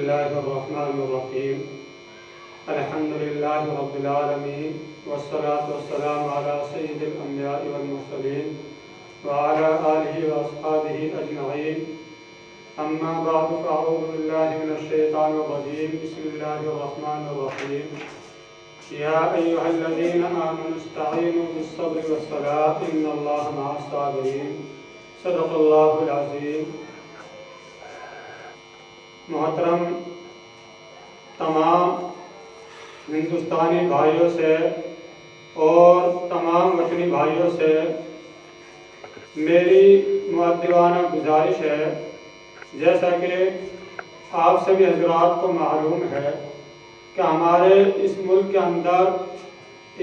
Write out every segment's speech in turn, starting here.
الله الرحمن الرحيم الحمد لله رب العالمين والصلاة والسلام على سيد الأنبياء والمرسلين وعلى آله وأصحابه أجمعين أما بعد فأعوذ بالله من الشيطان الرجيم بسم الله الرحمن الرحيم يا أيها الذين آمنوا استعينوا بالصبر والصلاة إن الله مع الصابرين صدق الله العظيم۔ محترم تمام ہندوستانی بھائیوں سے اور تمام وطنی بھائیوں سے میری مؤدبانہ گزارش ہے، جیسا کہ آپ سبھی حضرات کو معلوم ہے کہ ہمارے اس ملک کے اندر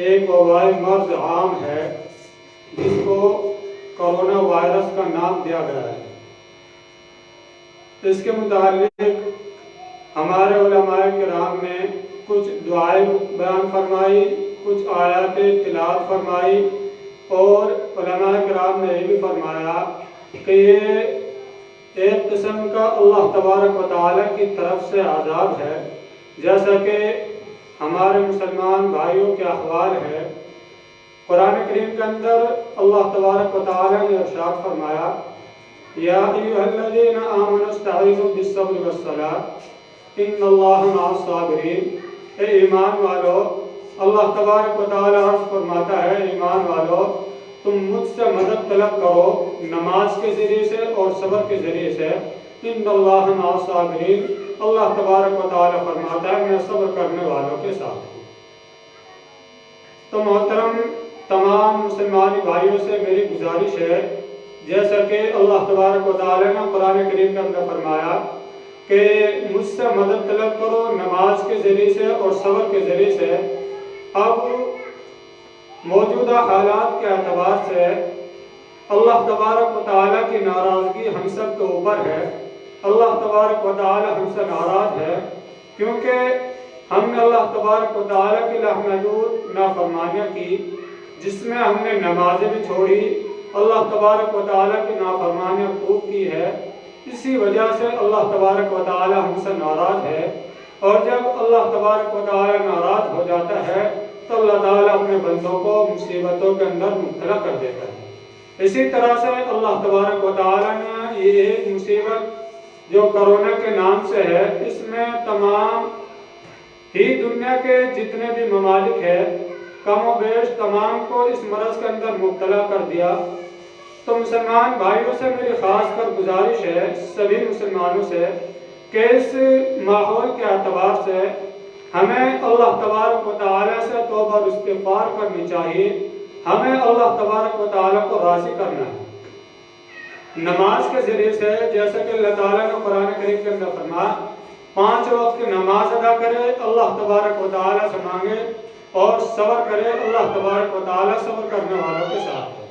ایک وبائی مرض عام ہے جس کو کرونا وائرس کا نام دیا گیا ہے۔ اس کے متعلق ہمارے علماء کرام نے کچھ دعائیں بیان فرمائی، کچھ آیات تلاوت فرمائی، اور علماء کرام نے یہ بھی فرمایا کہ یہ ایک قسم کا اللہ تبارک و تعالیٰ کی طرف سے عذاب ہے، جیسا کہ ہمارے مسلمان بھائیوں کے احوال ہے۔ قرآن کریم کے اندر اللہ تبارک و تعالیٰ نے ارشاد فرمایا یا ایھا الذین آمنوا استعینوا بالصبر والصلاۃ ان اللہ مع الصابرین۔ اے ایمان والو، اللہ تبارک و تعالیٰ عرض فرماتا ہے، ایمان والو تم مجھ سے مدد طلب کرو نماز کے ذریعے سے اور صبر کے ذریعے سے۔ ان اللہ مع الصابرین، اللہ تبارک و تعالیٰ فرماتا ہے میں صبر کرنے والوں کے ساتھ ہوں۔ تو محترم تمام مسلمان بھائیوں سے میری گزارش ہے، جیسا کہ اللہ تبارک و تعالیٰ نے قرآن کریم کے اندر فرمایا کہ مجھ سے مدد طلب کرو نماز کے ذریعے سے اور صبر کے ذریعے سے۔ اب موجودہ حالات کے اعتبار سے اللہ تبارک و تعالیٰ کی ناراضگی ہم سب کے اوپر ہے۔ اللہ تبارک و تعالیٰ ہم سے ناراض ہے کیونکہ ہم نے اللہ تبارک و تعالیٰ کی لامحدود نافرمانیاں کی، جس میں ہم نے نمازیں بھی چھوڑی، اللہ تبارک و تعالیٰ کی نافرمانیاں خوب کی ہے۔ اسی وجہ سے اللہ تبارک و تعالیٰ ہم سے ناراض ہے، اور جب اللہ تبارک و تعالیٰ ناراض ہو جاتا ہے تو اللہ تعالیٰ اپنے بندوں کو مصیبتوں کے اندر مبتلا کر دیتا ہے۔ اسی طرح سے اللہ تبارک و تعالیٰ نے یہ ایک مصیبت جو کرونا کے نام سے ہے، اس میں تمام ہی دنیا کے جتنے بھی ممالک ہیں کم و بیش تمام کو اس مرض کے اندر مبتلا کر دیا۔ تو مسلمان بھائیوں سے میری خاص کر گزارش ہے، سبھی مسلمانوں سے، کہ اس ماحول کے اعتبار سے ہمیں اللہ تبارک و تعالیٰ سے توبہ اور استغفار کرنی چاہیے، ہمیں اللہ تبارک و تعالیٰ کو راضی کرنا ہے نماز کے ذریعے سے، جیسا کہ اللہ تعالیٰ نے قرآن کریم کے اندر فرمایا 5 وقت کی نماز ادا کرے، اللہ تبارک و تعالیٰ سے مانگے اور صبر کرے، اللہ تبارک و تعالیٰ صبر کرنے والوں کے ساتھ ہے۔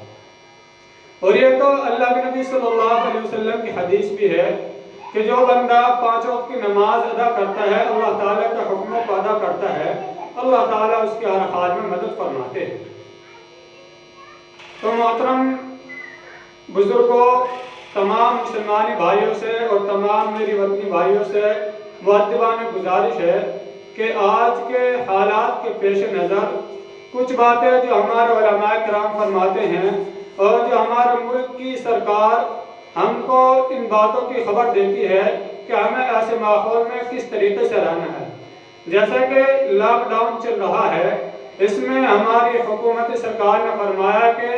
اور یہ تو اللہ کے نبی صلی اللہ علیہ وسلم کی حدیث بھی ہے کہ جو بندہ 5 وقت کی نماز ادا کرتا ہے، اللہ تعالیٰ کے حکموں کو ادا کرتا ہے، اللہ تعالیٰ اس کے ہر حال میں مدد فرماتے ہیں۔ تو محترم بزرگوں، تمام مسلمانی بھائیوں سے اور تمام میری وطنی بھائیوں سے مؤدبانہ گزارش ہے کہ آج کے حالات کے پیش نظر کچھ باتیں جو ہمارے علماء کرام فرماتے ہیں اور جو ہمارے ملک کی سرکار ہم کو ان باتوں کی خبر دیتی ہے کہ ہمیں ایسے ماحول میں کس طریقے سے رہنا ہے۔ جیسا کہ لاک ڈاؤن چل رہا ہے، اس میں ہماری حکومت سرکار نے فرمایا کہ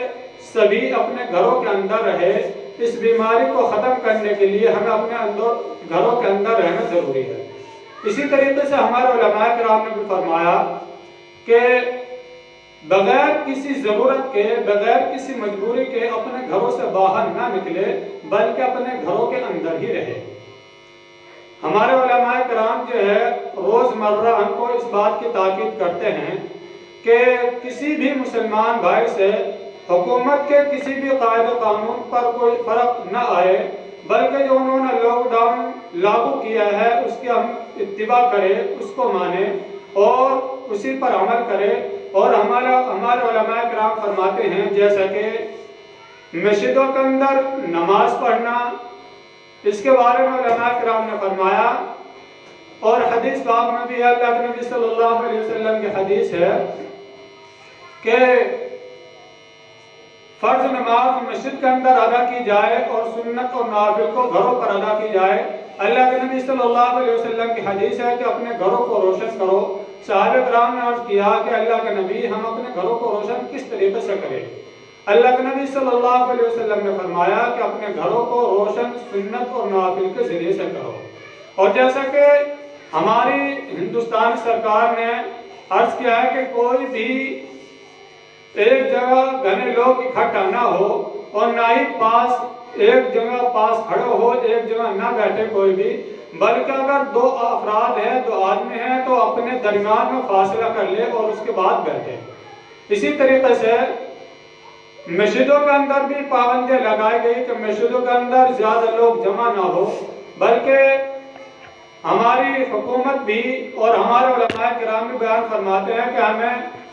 سبھی اپنے گھروں کے اندر رہے۔ اس بیماری کو ختم کرنے کے لیے ہمیں اپنے گھروں کے اندر رہنا ضروری ہے۔ اسی طریقے سے ہمارے علماء کرام نے بھی فرمایا کہ بغیر کسی ضرورت کے، بغیر کسی مجبوری کے اپنے گھروں سے باہر نہ نکلے، بلکہ اپنے گھروں کے اندر ہی رہے۔ ہمارے علماء کرام جو ہے روزمرہ ہم کو اس بات کی تاکید کرتے ہیں کہ کسی بھی مسلمان بھائی سے حکومت کے کسی بھی قاعدے قانون پر کوئی فرق نہ آئے، بلکہ جو انہوں نے لاک ڈاؤن لاگو کیا ہے اس کی ہم اتباع کرے، اس کو مانے اور اسی پر عمل کرے۔ اور ہمارے علماء کرام فرماتے ہیں جیسا کہ مسجدوں کے اندر نماز پڑھنا، اس کے بارے میں علماء کرام نے فرمایا اور حدیث پاک میں بھی اللہ کے نبی صلی اللہ علیہ وسلم کی حدیث ہے کہ فرض نماز مسجد کے اندر ادا کی جائے اور سنت اور نافل کو گھروں پر ادا کی جائے۔ اللہ کے نبی صلی اللہ علیہ وسلم کی حدیث ہے کہ اپنے گھروں کو روشن کرو۔ صحابہ کرام نے عرض کیا کہ اللہ کے نبی ہم اپنے گھروں کو روشن کس طریقے سے کریں؟ اللہ کے نبی صلی اللہ علیہ وسلم نے فرمایا کہ اپنے گھروں کو روشن سنت اور نوافل کے ذریعے سے کرو۔ اور جیسا کہ ہماری ہندوستان سرکار نے عرض کیا ہے کہ کوئی بھی ایک جگہ گھنے لوگ اکٹھا نہ ہو اور نہ ہی ایک جگہ پاس کھڑے ہو، ایک جگہ نہ بیٹھے کوئی بھی، بلکہ اگر دو افراد ہیں، دو آدمی ہیں تو اپنے درمیان میں فاصلہ کر لے اور اس کے بعد بیٹھے۔ اسی طریقے سے مسجدوں کے اندر بھی پابندیاں لگائی گئی کہ مسجدوں کے اندر زیادہ لوگ جمع نہ ہو، بلکہ ہماری حکومت بھی اور ہمارے علماء کرام بھی بیان فرماتے ہیں کہ ہمیں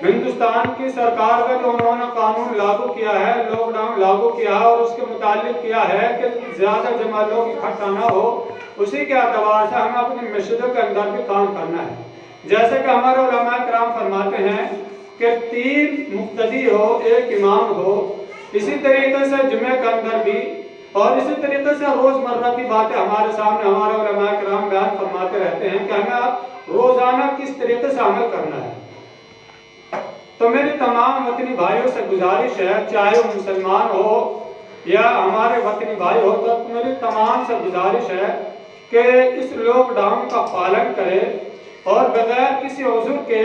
ہندوستان کی سرکار کا جو انہوں نے قانون لاگو کیا ہے، لاک ڈاؤن لاگو کیا ہے اور اس کے متعلق کیا ہے کہ زیادہ جمع لوگ اکٹھا نہ ہو، اسی کے اعتبار سے ہمیں اپنی مسجدوں کے اندر بھی کام کرنا ہے۔ جیسے کہ ہمارے علماء کرام فرماتے ہیں کہ 3 مقتدی ہو، 1 امام ہو، اسی طریقے سے جمعہ کے اندر بھی، اور اسی طریقے سے روزمرہ کی باتیں ہمارے سامنے ہمارے علماء کرام بیان فرماتے رہتے ہیں کہ ہمیں روزانہ کس طریقے سے عمل کرنا ہے۔ تو میری تمام وطنی بھائیوں سے گزارش ہے، چاہے وہ مسلمان ہو یا ہمارے وطنی بھائی ہو، تو میری تمام سے گزارش ہے کہ اس لاک ڈاؤن کا پالن کرے اور بغیر کسی عذر کے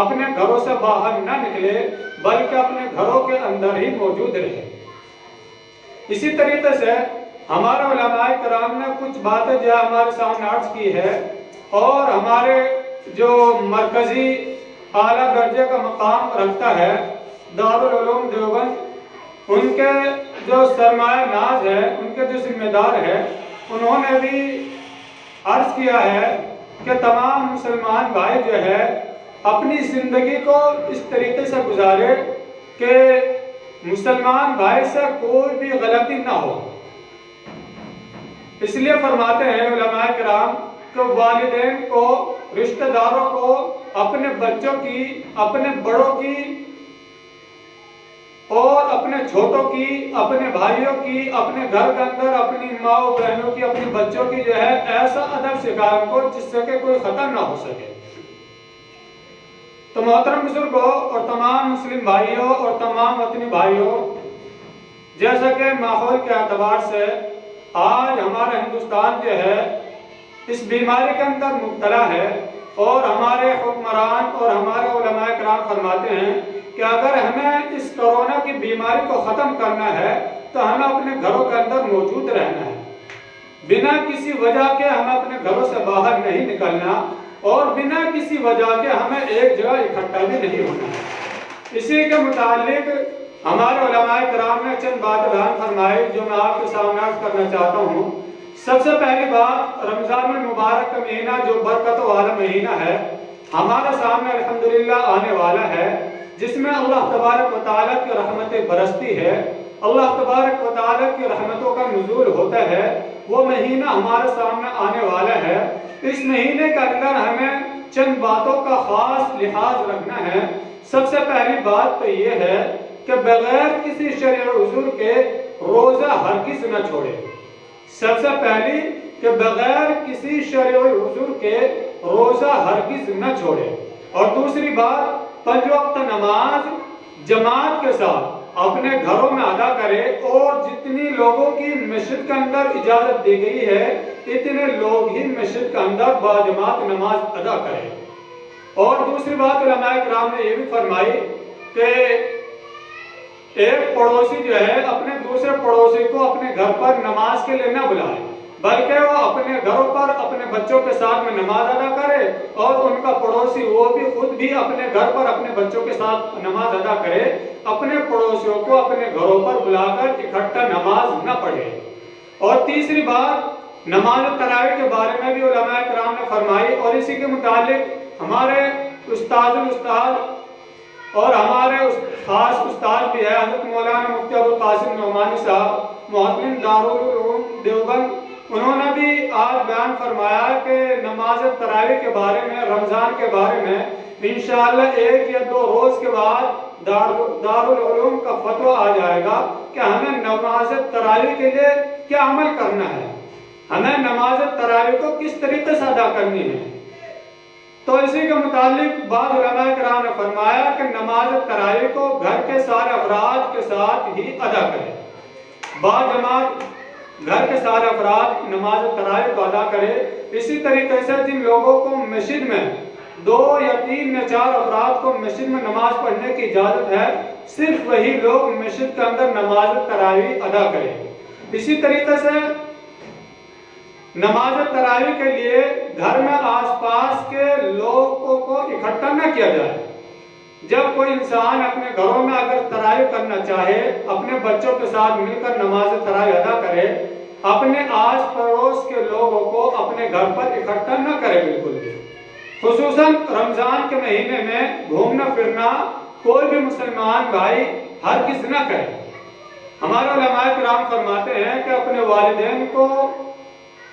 اپنے گھروں سے باہر نہ نکلے، بلکہ اپنے گھروں کے اندر ہی موجود رہے۔ اسی طریقے سے ہمارے علماء کرام نے کچھ باتیں جو ہمارے سامنے عرض کی ہے، اور ہمارے جو مرکزی اعلیٰ درجے کا مقام رکھتا ہے دارالعلوم دیوبند، ان کے جو سرمایہ ناز ہے، ان کے جو ذمہ دار ہے، انہوں نے بھی عرض کیا ہے کہ تمام مسلمان بھائی جو ہے اپنی زندگی کو اس طریقے سے گزارے کہ مسلمان بھائی سے کوئی بھی غلطی نہ ہو۔ اس لیے فرماتے ہیں علماء کرام کہ والدین کو، رشتہ داروں کو اپنے بچوں کی، اپنے بڑوں کی اور اپنے چھوٹوں کی، اپنے بھائیوں کی، اپنے گھر کے اندر اپنی ماں و بہنوں کی، اپنے بچوں کی جو ہے ایسا ادب سکھائیں کو جس سے کہ کوئی خطا نہ ہو سکے۔ تو محترم بزرگوں اور تمام مسلم بھائیوں اور تمام وطنی بھائیوں، جیسا کہ ماحول کے اعتبار سے آج ہمارا ہندوستان جو ہے اس بیماری کے اندر مبتلا ہے، اور ہمارے حکمران اور ہمارے علماء کرام فرماتے ہیں کہ اگر ہمیں اس کرونا کی بیماری کو ختم کرنا ہے تو ہمیں اپنے گھروں کے اندر موجود رہنا ہے، بنا کسی وجہ کے ہمیں اپنے گھروں سے باہر نہیں نکلنا، اور بنا کسی وجہ کے ہمیں ایک جگہ اکٹھا بھی نہیں ہونا ہے۔ اسی کے متعلق ہمارے علماء کرام نے چند باتیں بیان فرمائی جو میں آپ کے سامنے عرض کرنا چاہتا ہوں۔ سب سے پہلی بات، رمضان المبارک کا مہینہ جو برکتوں والا مہینہ ہے ہمارے سامنے الحمدللہ آنے والا ہے، جس میں اللہ تبارک و تعالیٰ کی رحمتیں برستی ہے، اللہ تبارک و تعالیٰ کی رحمتوں کا نزول ہوتا ہے۔ وہ مہینہ ہمارے سامنے آنے والا ہے۔ اس مہینے کے اندر ہمیں چند باتوں کا خاص لحاظ رکھنا ہے۔ سب سے پہلی بات تو یہ ہے کہ بغیر کسی شرعی عذر کے روزہ ہرگز نہ چھوڑے۔ سب سے پہلی کہ بغیر کسی شرعی عذر کے روزہ ہرگز نہ چھوڑے، اور دوسری بات 5 وقت نماز جماعت کے ساتھ اپنے گھروں میں ادا کرے، اور جتنی لوگوں کی مسجد کے اندر اجازت دی گئی ہے اتنے لوگ ہی مسجد کے اندر باجماعت نماز ادا کرے۔ اور دوسری بات علماء کرام نے یہ بھی فرمائی کہ ایک پڑوسی جو ہے اپنے دوسرے پڑوسی کو اپنے گھر پر نماز کے لیے نہ بلائے، بلکہ وہ اپنے گھروں پر اپنے بچوں کے ساتھ میں نماز ادا کرے، اور ان کا پڑوسی وہ بھی خود بھی اپنے گھر پر اپنے بچوں کے ساتھ نماز ادا کرے، اپنے پڑوسیوں کو اپنے گھروں پر بلا کر اکٹھا نماز نہ پڑھے۔ اور تیسری بات، نماز تراویح کے بارے میں بھی علماء کرام نے فرمائی، اور اسی کے متعلق ہمارے استاد اور ہمارے خاص استاد بھی ہے حضرت مولانا مفتی ابوالقاسم نعمانی صاحب، محتمم دارالعلوم دیوبند، انہوں نے بھی آج بیان فرمایا کہ نماز تراویح کے بارے میں، رمضان کے بارے میں انشاءاللہ 1 یا 2 روز کے بعد دارالعلوم کا فتویٰ آ جائے گا کہ ہمیں نماز تراویح کے لیے کیا عمل کرنا ہے، ہمیں نماز تراویح کو کس طریقے سے ادا کرنی ہے۔ تو اسی کے متعلق بعض علماء کرام نے فرمایا کہ نماز تراویح کو گھر کے سارے افراد کے ساتھ ہی ادا کرے، باجماعت گھر کے سارے افراد نماز تراویح کو ادا کرے۔ اسی طریقے سے جن لوگوں کو مسجد میں 2 یا 3 یا 4 افراد کو مسجد میں نماز پڑھنے کی اجازت ہے، صرف وہی لوگ مسجد کے اندر نماز تراویح ادا کریں۔ اسی طریقے سے نماز تراویح کے لیے گھر میں آس پاس کے لوگوں کو اکٹھا نہ کیا جائے۔ جب کوئی انسان اپنے گھروں میں اگر تراویح کرنا چاہے، اپنے بچوں کے ساتھ مل کر نماز تراویح ادا کرے، اپنے آس پڑوس کے لوگوں کو اپنے گھر پر اکٹھا نہ کرے بالکل بھی۔ خصوصاً رمضان کے مہینے میں گھومنا پھرنا کوئی بھی مسلمان بھائی ہرگز نہ کرے۔ ہمارے علماء کرام فرماتے ہیں کہ اپنے والدین کو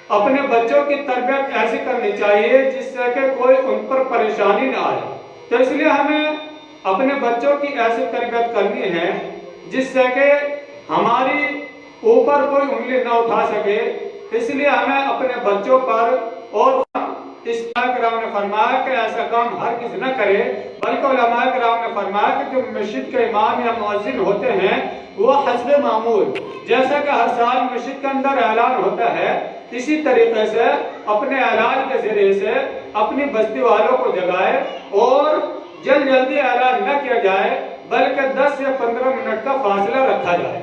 اپنے بچوں کی تربیت ایسی کرنی چاہیے جس سے کہ کوئی ان پر پریشانی نہ آئے۔ تو اس لیے ہمیں اپنے بچوں کی ایسی تربیت کرنی ہے جس سے کہ ہماری اوپر کوئی انگلی نہ اٹھا سکے۔ اس لیے ہمیں اپنے بچوں پر، اور اس کرام نے فرمایا کہ ایسا کام ہرگز نہ کرے، بلکہ علماء کرام نے فرمایا کہ جو مسجد کے امام یا مؤذن ہوتے ہیں وہ حسب معمول، جیسا کہ ہر سال مسجد کے اندر اعلان ہوتا ہے، اسی طریقے سے اپنے اعلان کے ذریعے سے اپنی بستی والوں کو جگائے، اور جلدی اعلان نہ کیا جائے بلکہ 10 یا 15 منٹ کا فاصلہ رکھا جائے۔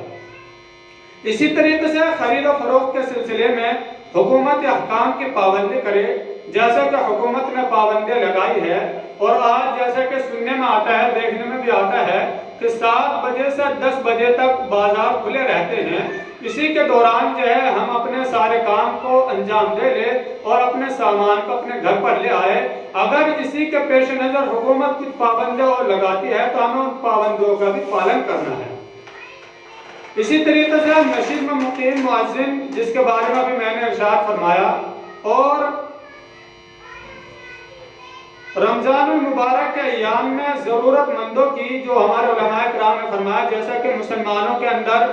اسی طریقے سے خرید و فروخت کے سلسلے میں حکومت احکام کی پابندی کرے، جیسا کہ حکومت نے پابندیاں لگائی ہے، اور آج جیسا کہ سننے میں آتا ہے، دیکھنے میں بھی آتا ہے کہ 7 بجے سے 10 بجے تک بازار کھلے رہتے ہیں۔ اسی کے دوران جو ہے ہم اپنے سارے کام کو انجام دے لے اور اپنے سامان کو اپنے گھر پر لے آئے۔ اگر اسی کے پیش نظر حکومت کچھ پابندیاں اور لگاتی ہے تو ہمیں ان پابندیوں کا بھی پالن کرنا ہے۔ اسی طریقے سے مسجد میں مقیم مؤذن، جس کے بارے میں بھی میں نے ارشاد فرمایا، اور رمضان المبارک کے ایام میں ضرورت مندوں کی، جو ہمارے علماء کرام نے فرمایا، جیسا کہ مسلمانوں کے اندر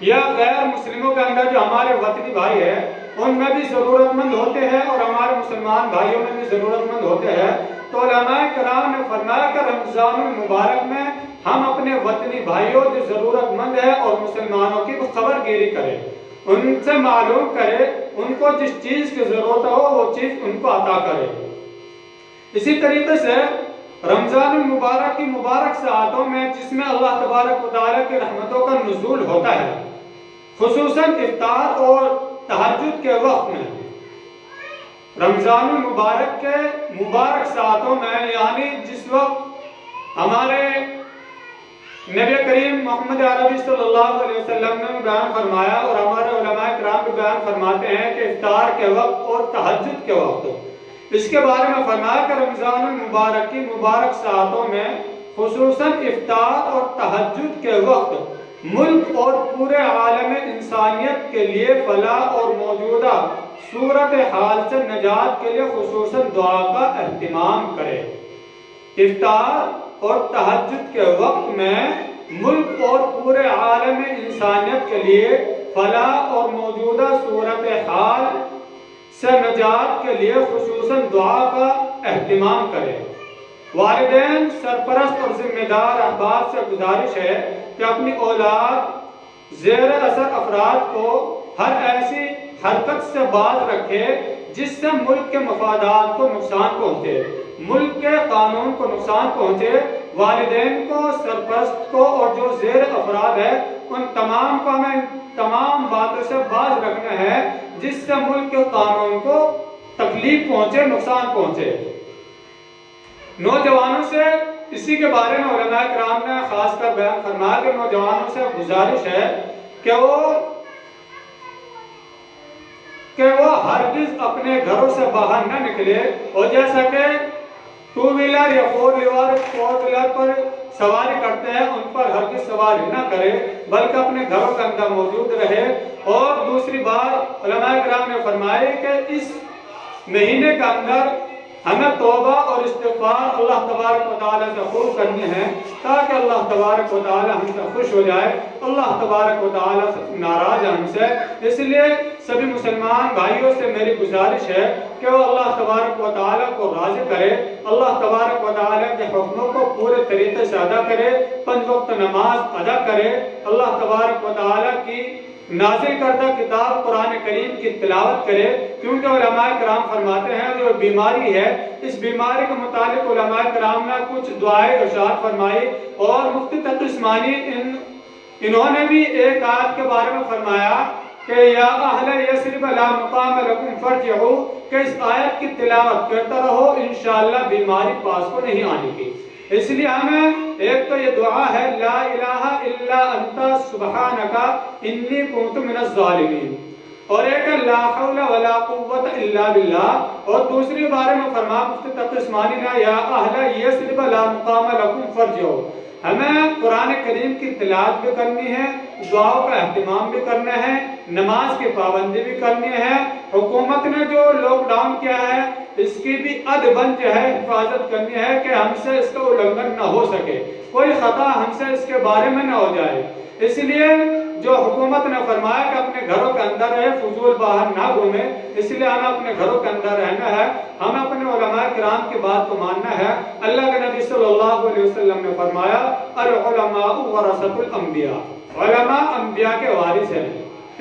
یا غیر مسلموں کے اندر جو ہمارے وطنی بھائی ہیں ان میں بھی ضرورت مند ہوتے ہیں، اور ہمارے مسلمان بھائیوں میں بھی ضرورت مند ہوتے ہیں۔ تو علماء کرام نے فرمایا کہ رمضان المبارک میں ہم اپنے وطنی بھائیوں جو ضرورت مند ہے اور مسلمانوں کی خبر گیری کریں، ان سے معلوم کرے، ان کو جس چیز کی ضرورت ہو وہ چیز ان کو عطا کرے۔ اسی طریقے سے رمضان المبارک کی مبارک ساعتوں میں، جس میں اللہ تبارک و تعالیٰ کی رحمتوں کا نزول ہوتا ہے، خصوصاً افطار اور تہجد کے وقت میں، رمضان المبارک کے مبارک ساعتوں میں، یعنی جس وقت ہمارے نبی کریم محمد عربی صلی اللہ علیہ وسلم نے بیان فرمایا، اور ہمارے علماء کرام بھی بیان فرماتے ہیں کہ افطار کے وقت اور تہجد کے وقت، اس کے بارے میں فرمایا کہ رمضان المبارک کی مبارک ساعتوں میں، خصوصاً افطار اور تہجد کے وقت، ملک اور پورے عالم انسانیت کے لیے فلاح اور موجودہ صورتحال سے نجات کے لیے خصوصاً دعا کا اہتمام کرے۔ افطار اور تہجد کے وقت میں ملک اور پورے عالم انسانیت کے لیے فلاح اور موجودہ صورتحال سے نجات کے لیے خصوصاً دعا کا اہتمام کرے۔ والدین، سرپرست اور ذمہ دار احباب سے گزارش ہے کہ اپنی اولاد زیر اثر افراد کو ہر ایسی حرکت سے باز رکھے جس سے ملک کے مفادات کو نقصان پہنچے، ملک کے قانون کو نقصان پہنچے۔ والدین کو، سرپرست کو اور جو زیر افراد ہے ان تمام کو ہمیں تمام باتوں سے باز رکھنا ہے جس سے ملک کے قانون کو تکلیف پہنچے، نقصان پہنچے۔ نوجوانوں سے اسی کے بارے میں علماء کرام نے خاص کر بیان فرمایا کہ نوجوانوں سے گزارش ہے کہ وہ ہرگز اپنے گھروں سے باہر نہ نکلے، اور جیسا کہ 2 ویلر یا 4 ویلر پر سواری کرتے ہیں ان پر ہرگز سواری نہ کرے، بلکہ اپنے گھروں کے اندر موجود رہے اور دوسری بات علماء کرام نے فرمایا کہ اس مہینے کے اندر ہمیں توبہ اور استغفار اللہ تبارک و تعالیٰ سے خوب کرنی ہے تاکہ اللہ تبارک و تعالیٰ ہم سے خوش ہو جائے، اللہ تبارک و تعالیٰ ناراض ہے ہم سے۔ اس لیے سبھی مسلمان بھائیوں سے میری گزارش ہے کہ وہ اللہ تبارک و تعالیٰ کو راضی کرے، اللہ تبارک و تعالیٰ کے حکموں کو پورے طریقے سے ادا کرے، 5 وقت نماز ادا کرے، اللہ تبارک و تعالیٰ کی نازل کردہ کتاب قرآن کریم کی تلاوت کرے، کیونکہ علماء کرام فرماتے ہیں جو بیماری ہے اس بیماری کے متعلق علماء کرام نے کچھ دعائیں ارشاد فرمائی، اور مفتی تقی عثمانی انہوں نے بھی ایک آیت کے بارے میں فرمایا کہ یا اہل یثرب لا مقام لکم فرجعوا، کہ اس آیت کی تلاوت کرتا رہو، انشاءاللہ بیماری پاس کو نہیں آنے کی۔ اس لیے ہمیں ایک تو یہ دعا ہے لا الہ الا انت سبحانک انی کنت من الظالمین، اور ایک لا حول ولا قوت الا باللہ، اور دوسری بارے میں فرمایا مفتی تقی عثمانی نے یا اہل یثرب لا مقام لکم فرجعوا۔ ہمیں قرآن کریم کی تلاوت بھی کرنی ہے، دعاؤں کا اہتمام بھی کرنا ہے، نماز کی پابندی بھی کرنی ہے۔ حکومت نے جو لاک ڈاؤن کیا ہے اس کی بھی ادبن جو ہے حفاظت کرنی ہے کہ ہم سے اس کا النگھن نہ ہو سکے، کوئی خطا ہم سے اس کے بارے میں نہ ہو جائے۔ اس لیے جو حکومت نے فرمایا کہ اپنے گھروں کے اندر رہے، فضول باہر نہ گھومے، اس لیے ہمیں اپنے گھروں کے اندر رہنا ہے، ہمیں اپنے علماء کرام کی بات کو ماننا ہے۔ اللہ کے نبی صلی اللہ علیہ وسلم نے فرمایا العلماء ورثۃ الانبیاء، علماء انبیاء کے وارث ہیں،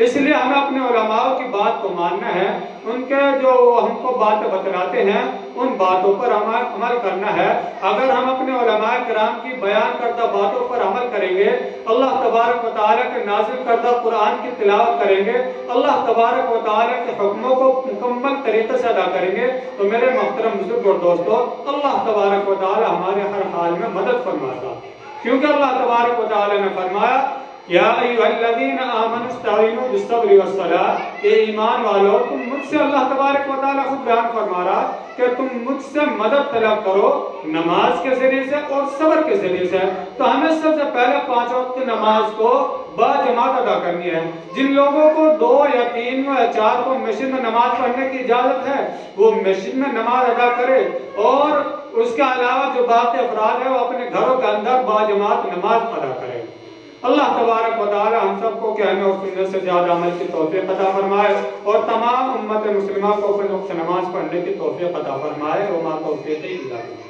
اس لیے ہمیں اپنے علماء کی بات کو ماننا ہے، ان کے جو ہم کو باتیں بتلاتے ہیں ان باتوں پر عمل کرنا ہے۔ اگر ہم اپنے علماء کرام کی بیان کردہ باتوں پر عمل کریں گے، اللہ تبارک و تعالیٰ کے نازل کردہ قرآن کی تلاوت کریں گے، اللہ تبارک و تعالیٰ کے حکموں کو مکمل طریقے سے ادا کریں گے، تو میرے محترم بزرگ اور دوستو، اللہ تبارک و تعالیٰ ہمارے ہر حال میں مدد فرماتا، کیونکہ اللہ تبارک و تعالیٰ نے فرمایا یا ایھا الذین آمنوا استعینوا بالصبر والصلاۃ، کہ ایمان والو تم مجھ سے، اللہ تبارک و تعالیٰ خود بیان فرما رہا کہ تم مجھ سے مدد طلب کرو نماز کے ذریعے سے اور صبر کے ذریعے سے۔ تو ہمیں سب سے پہلے 5 وقت کی نماز کو با جماعت ادا کرنی ہے۔ جن لوگوں کو 2 یا 3 یا 4 کو مسجد میں نماز پڑھنے کی اجازت ہے وہ مسجد میں نماز ادا کرے، اور اس کے علاوہ جو باقی افراد ہیں وہ اپنے گھروں کے اندر با جماعت نماز ادا کرے۔ اللہ تبارک و تعالی ہم سب کو کہنے اور سننے سے زیادہ عمل کی توفیق عطا فرمائے، اور تمام امت مسلمہ کو 5 وقت نماز پڑھنے کی توفیق عطا فرمائے۔ وما توفیقی الا باللہ۔